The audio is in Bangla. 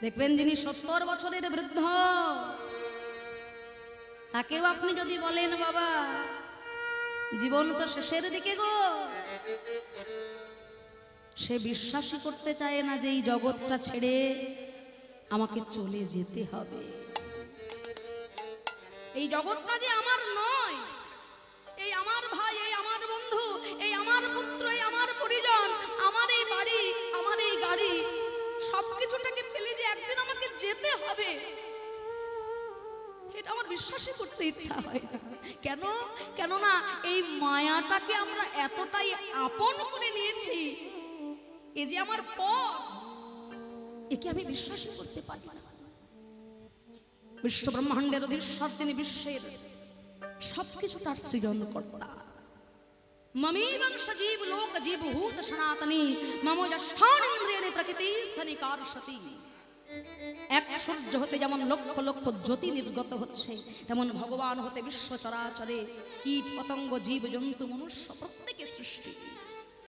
দেখবেন যিনি 70 বছরের বৃদ্ধ, তাকেও আপনি যদি বলেন বাবা জীবন তো শেষের দিকে গো, সে বিশ্বাসই করতে চায় না যে এই জগৎটা ছেড়ে আমাকে চলে যেতে হবে। এই জগৎটা যে আমার নয়, এই আমার ভাই, এই আমার বন্ধু, এই আমার পুত্র, এই আমার পরিজন, আমার এই বাড়ি, আমার এই গাড়ি, সবকিছুটাকে ফেলে যে একদিন আমাকে যেতে হবে, এটা আমার বিশ্বাসই করতে ইচ্ছা হয় না। কেন? কেননা এই মায়াটাকে আমরা এতটাই আপন করে নিয়েছি, এই যে আমার পথ, একে আমি বিশ্বাসই করতে পারি না। বিশ্ব ব্রহ্মাণ্ডের অধীশ্বর তিনি, বিশ্বের সবকিছু তার সৃজনকর্তা। মমেবং সজীব লোক জীবভূত সনাতনী মম যষ্ঠানিন্দ্রিয়াণি প্রকৃতি স্থনি কার্ষতি। এক সূর্য হতে যেমন লক্ষ লক্ষ জ্যোতি নির্গত হচ্ছে, তেমন ভগবান হতে বিশ্ব চরাচরে কীট পতঙ্গ জীব জন্তু মনুষ্য প্রত্যেকের সৃষ্টি।